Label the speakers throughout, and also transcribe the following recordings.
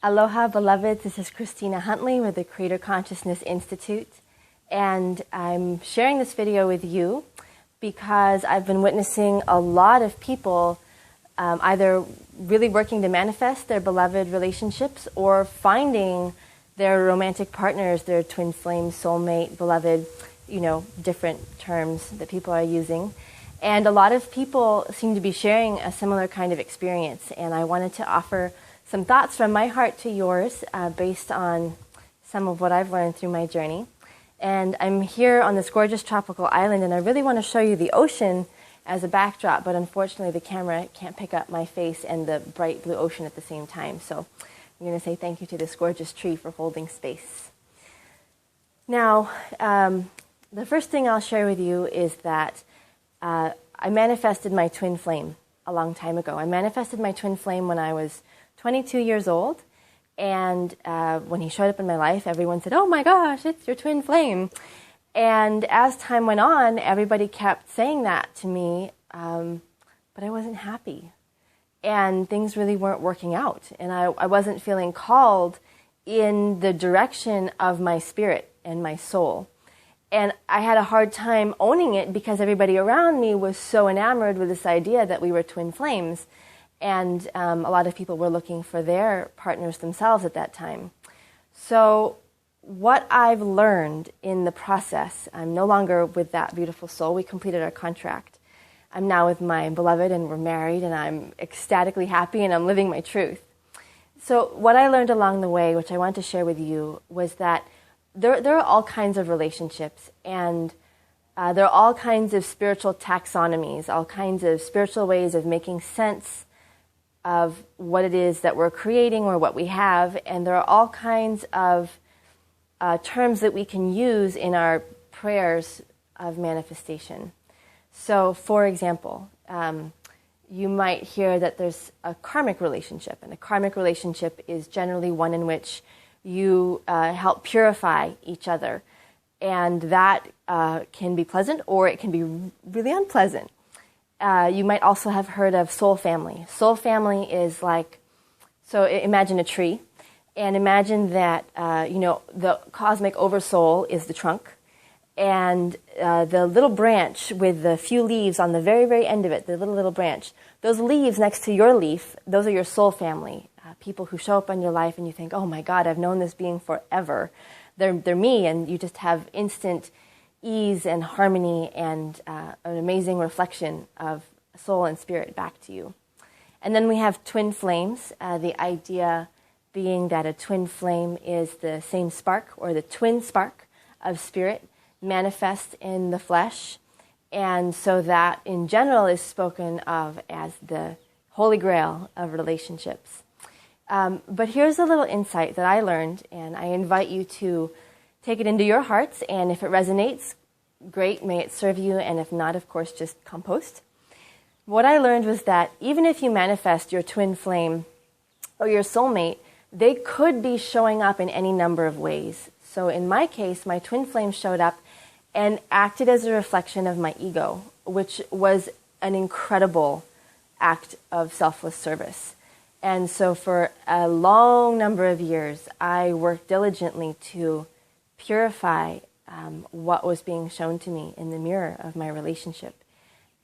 Speaker 1: Aloha, beloveds. This is Cristina Huntley with the Creator Consciousness Institute, and I'm sharing this video with you because I've been witnessing a lot of people either really working to manifest their beloved relationships or finding their romantic partners, their twin flame, soulmate, beloved, different terms that people are using. And a lot of people seem to be sharing a similar kind of experience, and I wanted to offer some thoughts from my heart to yours based on some of what I've learned through my journey. And I'm here on this gorgeous tropical island, and I really want to show you the ocean as a backdrop, but unfortunately the camera can't pick up my face and the bright blue ocean at the same time. So I'm going to say thank you to this gorgeous tree for holding space. Now, the first thing I'll share with you is that I manifested my twin flame a long time ago. I manifested my twin flame when I was 22 years old, and when he showed up in my life, everyone said, "Oh my gosh, it's your twin flame." And as time went on, everybody kept saying that to me, but I wasn't happy, and things really weren't working out, and I wasn't feeling called in the direction of my spirit and my soul. And I had a hard time owning it because everybody around me was so enamored with this idea that we were twin flames. And a lot of people were looking for their partners themselves at that time. So what I've learned in the process, I'm no longer with that beautiful soul. We completed our contract. I'm now with my beloved, and we're married, and I'm ecstatically happy, and I'm living my truth. So what I learned along the way, which I want to share with you, was that there are all kinds of relationships, and there are all kinds of spiritual taxonomies, all kinds of spiritual ways of making sense of what it is that we're creating or what we have, and there are all kinds of terms that we can use in our prayers of manifestation. So, for example, you might hear that there's a karmic relationship, and a karmic relationship is generally one in which you help purify each other, and that can be pleasant or it can be really unpleasant. You might also have heard of soul family. Soul family is like, so imagine a tree, and imagine that, the cosmic oversoul is the trunk, and the little branch with the few leaves on the very, very end of it, the little branch, those leaves next to your leaf, those are your soul family. People who show up in your life and you think, oh my God, I've known this being forever. They're me, and you just have instant ease and harmony and an amazing reflection of soul and spirit back to you. And then we have twin flames, the idea being that a twin flame is the same spark or the twin spark of spirit manifest in the flesh. And so that in general is spoken of as the holy grail of relationships. But here's a little insight that I learned, and I invite you to take it into your hearts, and if it resonates, great, may it serve you, and if not, of course, just compost. What I learned was that even if you manifest your twin flame or your soulmate, they could be showing up in any number of ways. So in my case, my twin flame showed up and acted as a reflection of my ego, which was an incredible act of selfless service. And so for a long number of years, I worked diligently to purify what was being shown to me in the mirror of my relationship.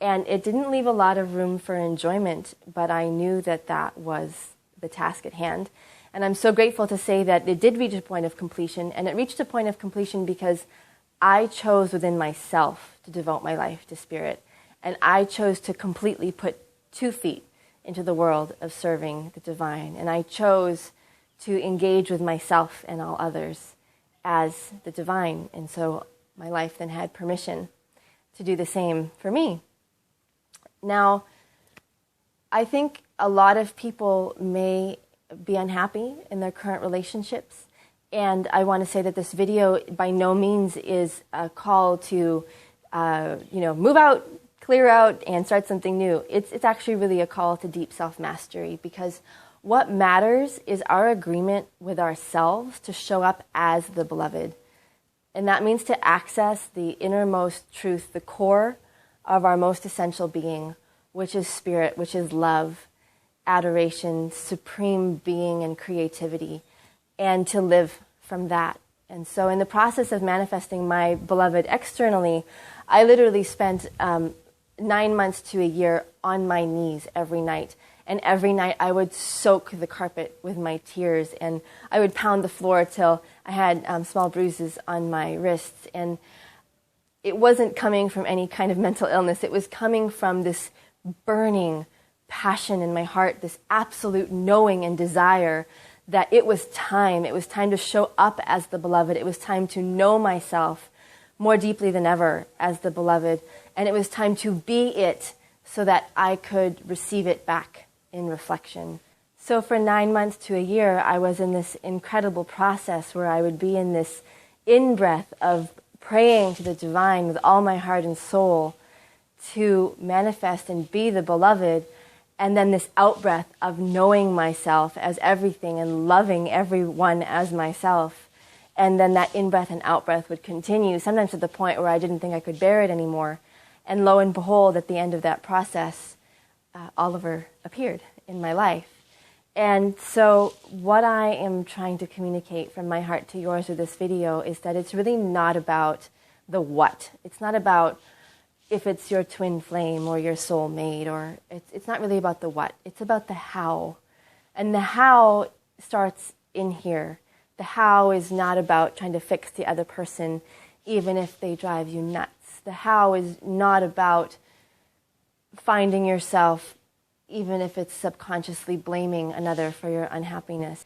Speaker 1: And it didn't leave a lot of room for enjoyment, but I knew that that was the task at hand. And I'm so grateful to say that it did reach a point of completion, and it reached a point of completion because I chose within myself to devote my life to spirit, and I chose to completely put 2 feet into the world of serving the divine, and I chose to engage with myself and all others as the divine, and so my life then had permission to do the same for me. Now, I think a lot of people may be unhappy in their current relationships, and I want to say that this video by no means is a call to, move out, clear out, and start something new. It's actually really a call to deep self-mastery, because what matters is our agreement with ourselves to show up as the beloved. And that means to access the innermost truth, the core of our most essential being, which is spirit, which is love. adoration, supreme being and creativity, and to live from that. And so in the process of manifesting my beloved externally, I literally spent 9 months to a year on my knees every night. And every night I would soak the carpet with my tears, and I would pound the floor till I had small bruises on my wrists. And it wasn't coming from any kind of mental illness. It was coming from this burning passion in my heart, this absolute knowing and desire that it was time. It was time to show up as the beloved. It was time to know myself more deeply than ever as the beloved. And it was time to be it so that I could receive it back in reflection. So for 9 months to a year, I was in this incredible process where I would be in this in-breath of praying to the divine with all my heart and soul to manifest and be the beloved, and then this out-breath of knowing myself as everything and loving everyone as myself. And then that in-breath and out-breath would continue, sometimes to the point where I didn't think I could bear it anymore. And lo and behold, at the end of that process, Oliver appeared in my life. And so what I am trying to communicate from my heart to yours with this video is that it's really not about the what. It's not about if it's your twin flame or your soulmate, or it's not really about the what. It's about the how. And the how starts in here. The how is not about trying to fix the other person, even if they drive you nuts. The how is not about finding yourself, even if it's subconsciously blaming another for your unhappiness.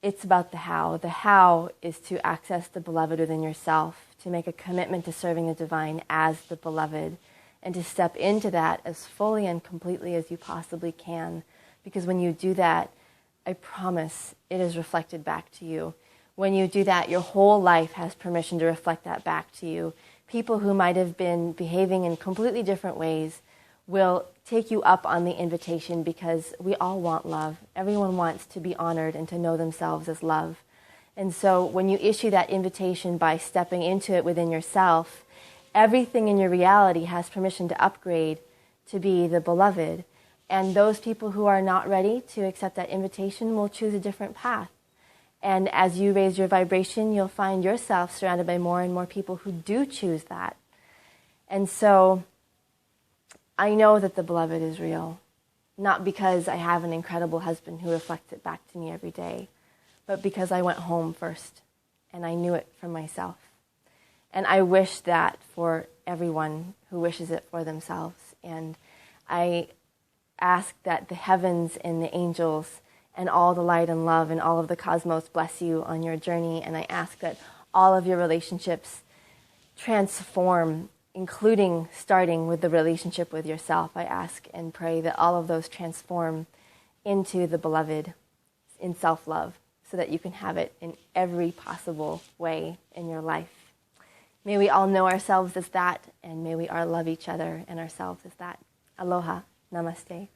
Speaker 1: It's about the how. The how is to access the beloved within yourself, to make a commitment to serving the divine as the beloved, and to step into that as fully and completely as you possibly can. Because when you do that, I promise it is reflected back to you. When you do that, your whole life has permission to reflect that back to you. People who might have been behaving in completely different ways will take you up on the invitation, because we all want love. Everyone wants to be honored and to know themselves as love. And so when you issue that invitation by stepping into it within yourself, everything in your reality has permission to upgrade to be the beloved. And those people who are not ready to accept that invitation will choose a different path. And as you raise your vibration, you'll find yourself surrounded by more and more people who do choose that. And so I know that the beloved is real, not because I have an incredible husband who reflects it back to me every day, but because I went home first and I knew it for myself. And I wish that for everyone who wishes it for themselves. And I ask that the heavens and the angels and all the light and love and all of the cosmos bless you on your journey. And I ask that all of your relationships transform, including starting with the relationship with yourself. I ask and pray that all of those transform into the beloved, in self-love, so that you can have it in every possible way in your life. May we all know ourselves as that, and may we all love each other and ourselves as that. Aloha. Namaste.